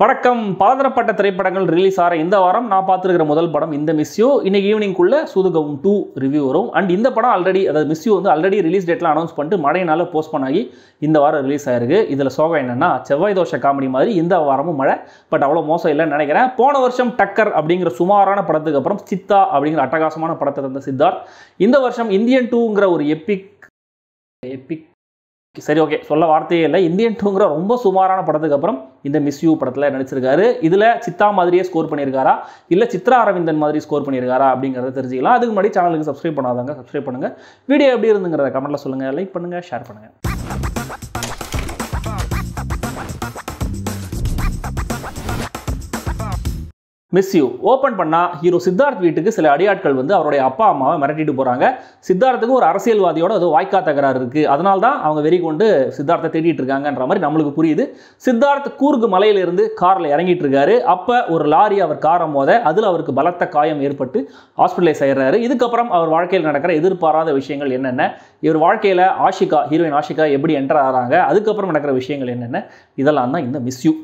வணக்கம். பலதரப்பட்ட திரைப்படங்கள் ரிலீஸ் ஆகிற இந்த வாரம் நான் பார்த்துருக்கிற முதல் படம் இந்த மிஸ் யூ. இன்னைக்கு ஈவினிங்குள்ள சூதுகவும் 2 ரிவ்யூ வரும். அண்ட் இந்த படம் அதாவது மிஸ் யூ வந்து ஆல்ரெடி ரிலீஸ் டேட்லாம் அனௌன்ஸ் பண்ணிட்டு மழையினால போஸ்ட்போன் ஆகி இந்த வாரம் ரிலீஸ் ஆயிருக்கு. இதில் சோகம் என்னன்னா, செவ்வாய் தோஷ காமெடி மாதிரி இந்த வாரமும் மழை, பட் அவ்வளோ மோசம் இல்லைன்னு நினைக்கிறேன். போன வருஷம் டக்கர் அப்படிங்கிற சுமாரான படத்துக்கு அப்புறம் சித்தா அப்படிங்கிற அட்டகாசமான படத்தை தந்த சித்தார்த் இந்த வருஷம் இந்தியன் 2ங்கிற ஒரு எப்பிக் சரி ஓகே சொல்ல வார்த்தையே இல்லை, இந்தியன் 2ங்கிற ரொம்ப சுமாரான படத்துக்கு அப்புறம் இந்த மிஸ் யூ படத்தில் நடிச்சிருக்காரு. இதில் சித்தா மாதிரியே ஸ்கோர் பண்ணியிருக்காரா இல்லை சித்ரா அரவிந்தன் மாதிரி ஸ்கோர் பண்ணியிருக்காரா அப்படிங்கிறத தெரிஞ்சுக்கலாம். அதுக்கு முன்னாடி சேனலுக்கு சப்ஸ்கிரைப் பண்ணாதாங்க சப்ஸ்கிரைப் பண்ணுங்கள். வீடியோ எப்படி இருந்துங்கிறத கமெண்ட்டில் சொல்லுங்கள், லைக் பண்ணுங்கள், ஷேர் பண்ணுங்கள். மிஸ் யூ ஓப்பன் பண்ணால் ஹீரோ சித்தார்த் வீட்டுக்கு சில அடியாட்கள் வந்து அவருடைய அப்பா அம்மாவை மிரட்டிட்டு போகிறாங்க. சித்தார்த்துக்கு ஒரு அரசியல்வாதியோட ஏதோ வாய்க்கா தகராறு இருக்குது, அதனால தான் அவங்க வெறி கொண்டு சித்தார்த்தை தேடிட்டு இருக்காங்கன்ற மாதிரி நம்மளுக்கு புரியுது. சித்தார்த் கூர்கு மலையிலிருந்து காரில் இறங்கிட்டு இருக்காரு. அப்போ ஒரு லாரி அவர் காரை மோத அதில் அவருக்கு பலத்த காயம் ஏற்பட்டு ஹாஸ்பிட்டலைஸ் ஆயிடுறாரு. இதுக்கப்புறம் அவர் வாழ்க்கையில் நடக்கிற எதிர்பாராத விஷயங்கள் என்னென்ன, இவர் வாழ்க்கையில் ஹீரோயின் ஆஷிகா எப்படி என்டர் ஆகிறாங்க, அதுக்கப்புறம் நடக்கிற விஷயங்கள் என்னென்ன, இதெல்லாம் தான் இந்த மிஸ் யூ.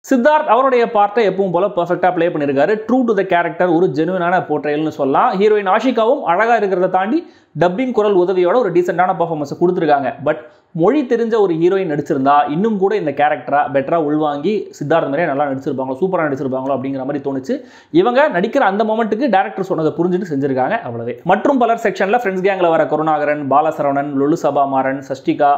சித்தார்த் அவருடைய பார்ட்டை எப்பவும் போல பெர்ஃபெக்டாக ப்ளே பண்ணியிருக்காரு. ட்ரூ டு த கேரக்டர், ஒரு ஜெனுவனான போர்ட்ரேல்னு சொல்லலாம். ஹீரோயின் ஆஷிகாவும் அழகாக இருக்கிறத தாண்டி டப்பிங் குரல் உதவியோட ஒரு டீசெண்டான பர்ஃபார்மன்ஸை கொடுத்துருக்காங்க. பட் மொழி தெரிஞ்ச ஒரு ஹீரோயின் நடிச்சிருந்தா இன்னும் கூட இந்த கேரக்டரா பெட்டராக உள்வாங்கி சித்தார்த் மாதிரியே நல்லா நடிச்சிருப்பாங்களோ, சூப்பராக நடிச்சிருப்பாங்களோ அப்படிங்கிற மாதிரி தோணுச்சு. இவங்க நடிக்கிற அந்த மொமெண்ட்டுக்கு டேரக்டர் சொன்னதை புரிஞ்சுட்டு செஞ்சிருக்காங்க, அவ்வளவே. மற்றும் பலர் செக்ஷனில் ஃப்ரெண்ட்ஸ் கேங்கில் வர கருணாகரன், பாலசரவணன், லொலு சபா மாறன், சஷ்டிகா,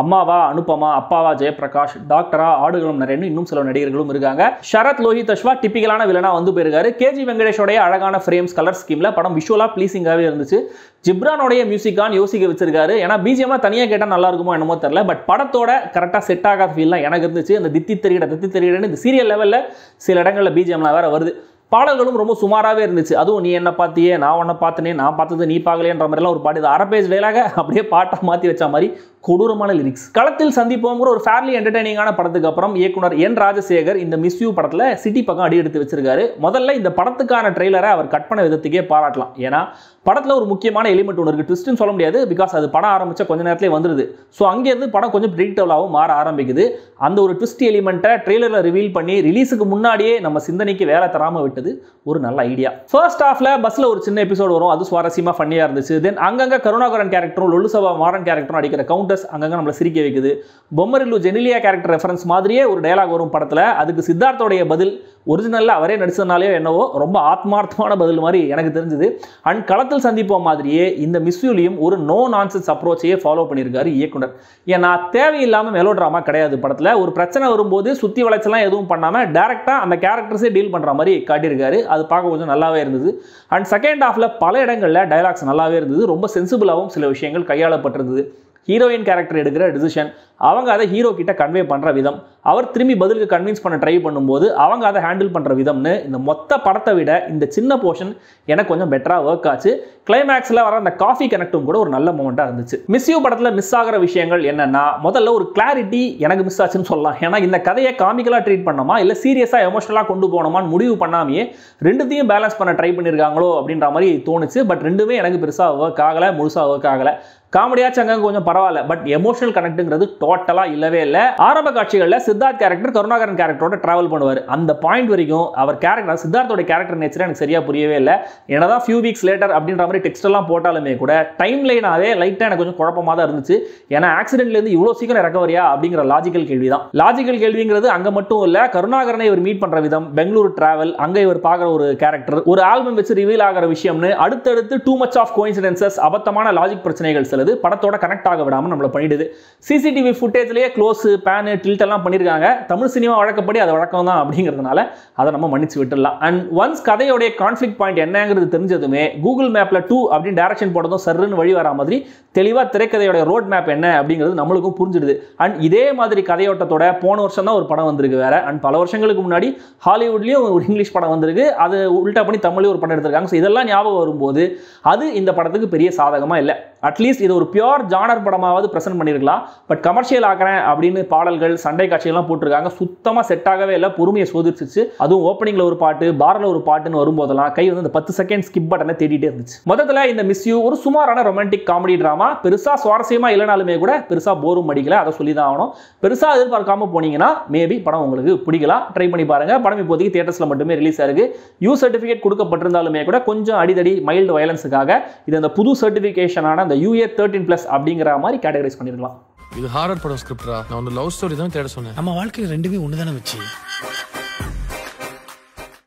அம்மாவா அனுபமா, அப்பாவா ஜெயபிரகாஷ், டாக்டரா ஆடுகளம் நரேன்னு இன்னும் சில நடிகர்களும் இருக்காங்க. ஷரத் லோஹித் அஸ்வா டிப்பிக்கலான வில்லனா வந்து போயிருக்காரு. கேஜி வெங்கடேஷோடைய அழகான ஃப்ரேம்ஸ், கலர் ஸ்கீம்ல படம் விஷுவலா ப்ளீசிங்காகவே இருந்துச்சு. ஜிப்ரானோடைய மியூசிக்கான் யோசிக்க வச்சிருக்காரு. ஏன்னா பிஜிஎம்லாம் தனியாக கேட்டால் நல்லா இருக்குமோ என்னமோ தெரியல, பட் படத்தோட கரெக்டாக செட் ஆகாத ஃபீல்லாம் எனக்கு இருந்துச்சு. அந்த தித்தி தெரியிடன்னு இந்த சீரியல் லெவலில் சில இடங்களில் பிஜிஎம்லாம் வேற வருது. பாடல்களும் ரொம்ப சுமாராகவே இருந்துச்சு. அதுவும் நீ என்ன பார்த்தியே, நான் உன்னை பார்த்தனே, நான் பார்த்தது நீ பார்க்கலேன்ற மாதிரிலாம் ஒரு பாட்டு, இது அரை பேஜ் டைலாக அப்படியே பாட்டை மாற்றி வச்ச மாதிரி கொடூரமான லிரிக்ஸ். களத்தில் சந்திப்போங்கிற ஒரு ஃபேர்லி என்டர்டெய்னிங்கான படத்துக்கு அப்புறம் இயக்குனர் என் ராஜசேகர் இந்த மிஸ் யூ படத்தில் சிட்டி பக்கம் அடி எடுத்து வச்சிருக்காரு. முதல்ல இந்த படத்துக்கான ட்ரெய்லரை அவர் கட் பண்ண விதத்துக்கே பாராட்டலாம். ஏன்னா படத்தில் ஒரு முக்கியமான எலிமெண்ட் ஒன்று இருக்குது, ட்விஸ்ட்னு சொல்ல முடியாது, பிகாஸ் அது படம் ஆரம்பித்த கொஞ்ச நேரத்திலே வந்துடுது. ஸோ அங்கேருந்து படம் கொஞ்சம் ப்ரெடிக்டபிளாகவும் மாற ஆரம்பிக்குது. அந்த ஒரு ட்விஸ்ட் எலிமெண்ட்டை ட்ரெய்லரில் ரிவீல் பண்ணி ரிலீஸுக்கு முன்னாடியே நம்ம சிந்தனைக்கு வேலை தராமல் விட்டது ஒரு நல்ல ஐடியா. ஃபர்ஸ்ட் ஹாஃப்ல பஸ்ஸில் ஒரு சின்ன எபிசோடு வரும், அது சுவாரஸ்யமாக ஃபன்னியாக இருந்துச்சு. தென் அங்கங்கே கருணாகரன் கேரக்டரும் லொலு சபா மாறன் கேரக்டரும் அடிக்கிற கவுண்டர்ஸ் அங்கங்கே நம்மளை சிரிக்க வைக்குது. பொம்மரில்லு ஜெனிலியா கேரக்டர் ரெஃபரன்ஸ் மாதிரியே ஒரு டயலாக் வரும் படத்தில், அதுக்கு சித்தார்த்தோடைய பதில் ஒரிஜினலில் அவரே நடிச்சதுனாலே என்னவோ ரொம்ப ஆத்மார்த்தமான பதில் மாதிரி எனக்கு தெரிஞ்சுது. அண்ட் களத்தில் சந்திப்போம் மாதிரியே இந்த மிஸ் யூலையும் ஒரு நோ நான்சென்ஸ் அப்ரோச்சையே ஃபாலோ பண்ணியிருக்காரு இயக்குனர். ஏன்னா தேவையில்லாமல் மெலோட்ராமா கிடையாது படத்தில். ஒரு பிரச்சனை வரும்போது சுற்றி வளைச்செல்லாம் எதுவும் பண்ணாமல் டேரெக்டாக அந்த கேரக்டர்ஸே டீல் பண்ணுற மாதிரி காட்டியிருக்காரு. அது பார்க்க கொஞ்சம் நல்லாவே இருந்தது. அண்ட் செகண்ட் ஹாஃபில் பல இடங்களில் டயலாக்ஸ் நல்லாவே இருந்தது. ரொம்ப சென்சிபிளாகவும் சில விஷயங்கள் கையாளப்பட்டிருந்தது. ஹீரோயின் கேரக்டர் எடுக்கிற டிசிஷன், அவங்க அதை ஹீரோ கிட்ட கன்வே பண்ணுற விதம், அவர் திரும்பி பதிலுக்கு கன்வின்ஸ் பண்ண ட்ரை பண்ணும்போது அவங்க அதை ஹேண்டில் பண்ணுற விதம்னு இந்த மொத்த படத்தை விட இந்த சின்ன போர்ஷன் எனக்கு கொஞ்சம் பெட்டராக ஒர்க் ஆச்சு. கிளைமேக்ஸில் வர அந்த காஃபி கனெக்டும் கூட ஒரு நல்ல மொமெண்ட்டாக இருந்துச்சு. மிஸ் யூ படத்தில் மிஸ் ஆகிற விஷயங்கள் என்னென்னா, முதல்ல ஒரு கிளாரிட்டி எனக்கு மிஸ் ஆச்சுன்னு சொல்லலாம். ஏன்னா இந்த கதையை காமிக்கலாக ட்ரீட் பண்ணோமா இல்லை சீரியஸாக எமோஷனலாக கொண்டு போனோமான்னு முடிவு பண்ணாமையே ரெண்டுத்தையும் பேலன்ஸ் பண்ண ட்ரை பண்ணியிருக்காங்களோ அப்படின்ற மாதிரி தோணுச்சு. பட் ரெண்டுமே எனக்கு பெருசாக ஒர்க் ஆகலை, முழுசாக ஒர்க் ஆகலை. காமெடியாச்சும் அங்கே கொஞ்சம் பரவாயில்ல, பட் எமோஷனல் கனெக்ட்டுங்கிறது டோட்டலாக இல்லவே இல்லை. ஆரம்ப காட்சிகளில் சித்தார்த் கேரக்டர் கருணாகரன் கேரக்டரோட டிராவல் பண்ணுவார். அந்த பாயிண்ட் வரைக்கும் அவர் கேரக்டர் சித்தார்த்தோட கேரக்டர் நேச்சர் எனக்கு சரியாக புரியவே இல்லை. என்னதான் ஃபியூ வீக்ஸ் லேட்டர் அப்படின்ற மாதிரி டெக்ஸ்ட் எல்லாம் போட்டாலுமே கூட டைம் லைனாகவே லைட்டாக எனக்கு கொஞ்சம் குழப்பமாக தான் இருந்துச்சு. ஏன்னா ஆக்சிடென்ட்லேருந்து இவ்வளோ சீக்கிரம் ரெக்கவரியா அப்படிங்கிற லாஜிக்கல் கேள்வி தான். லாஜிக்கல் கேள்விங்கிறது அங்கே மட்டும் இல்லை, கருணாகரனை இவர் மீட் பண்ணுற விதம், பெங்களூர் டிராவல், அங்கே இவர் பார்க்குற ஒரு கேரக்டர், ஒரு ஆல்பம் வச்சு ரிவீல் ஆகிற விஷயம்னு அடுத்தடுத்து டூ மச் ஆஃப் கோயின்சிடென்சஸ், அபத்தமான லாஜிக் பிரச்சனைகள் படத்தோட கனெக்ட் ஆக விடாம நம்மள பண்ணிடுது. சிசிடிவி ஃபுட்டேஜ்லயே க்ளோஸ், பேன், டில்ட் எல்லாம் பண்ணிருக்காங்க. தமிழ் சினிமா வழக்கப்படி அது வழக்கம் தான் அப்படிங்கிறதுனால அதை நம்ம மன்னிச்சு விட்டுடலாம். அண்ட் ஒன்ஸ் கதையோடைய கான்ஃப்ளிக்ட் பாயிண்ட் என்னங்கிறது தெரிஞ்சதுமே கூகுள் மேப்ல 2 அப்படின்னு டைரக்ஷன் போட்டதும் சர்ன்னு வழி வரா மாதிரி தெளிவா திரைக்கதையோட ரோட் மேப் என்ன அப்படிங்கிறது நம்மளுக்கும் புரிஞ்சிடுது. அண்ட் இதே மாதிரி கதையோட்டத்தோட போன வருஷம் தான் ஒரு படம் வந்திருக்கு வேற. அண்ட் பல வருஷங்களுக்கு முன்னாடி ஹாலிவுட்லயும் ஒரு இங்கிலீஷ் படம் வந்திருக்கு, அது உல்டா பண்ணி தமிழ்லயும் ஒரு படம் எடுத்திருக்காங்க. இதெல்லாம் ஞாபகம் வரும்போது அது இந்த படத்துக்கு பெரிய சாதகமா இல்லை. அட்லீஸ்ட் இது ஒரு பியூர் ஜானர் படமாவது பிரசன்ட் பண்ணிருக்கலாம். பட் கமர்ஷியல் ஆக்குறேன் அப்படின்னு பாடல்கள் சண்டை காட்சியெல்லாம் போட்டிருக்காங்க. சுத்தமாக செட் ஆகவே இல்லை, பொறுமையை சோதிச்சிச்சு. அதுவும் ஓப்பனிங்ல ஒரு பாட்டு, பாரில் ஒரு பாட்டுன்னு வரும்போதெல்லாம் கை வந்து அந்த 10 செகண்ட் ஸ்கிப் பட்டனை தேடிட்டே இருந்துச்சு. மொத்தத்தில் இந்த மிஸ் யூ ஒரு சுமாரான ரொமான்டிக் காமெடி டிராமா. பெருசா சுவாரஸ்யமா இல்லைனாலுமே கூட பெருசா போரும் அடிக்கல, அதை சொல்லி தான் ஆகணும். பெருசா எதிர்பார்க்காம போனீங்கன்னா மேபி படம் உங்களுக்கு பிடிக்கலாம். ட்ரை பண்ணி பாருங்க. படம் இப்போதைக்கு தியேட்டர்ஸ்ல மட்டுமே ரிலீஸ் ஆயிருக்கு. யூ சர்டிஃபிகேட் கொடுக்கப்பட்டிருந்தாலுமே கூட கொஞ்சம் அடிதடி மைல்டு வயலன்ஸுக்காக இது அந்த புது சர்டிஃபிகேஷனான அந்த UA 13+ அப்படிங்கிற மாதிரி கேட்டகரைஸ் பண்ணிருக்கலாம். இது ஹாரர் படம் ஸ்கிரிப்டரா? நான் ஒரு லவ் ஸ்டோரி தான் தேட சொன்னேன். நம்ம வாழ்க்கையில ரெண்டுமே ஒண்ணுதானே வச்சு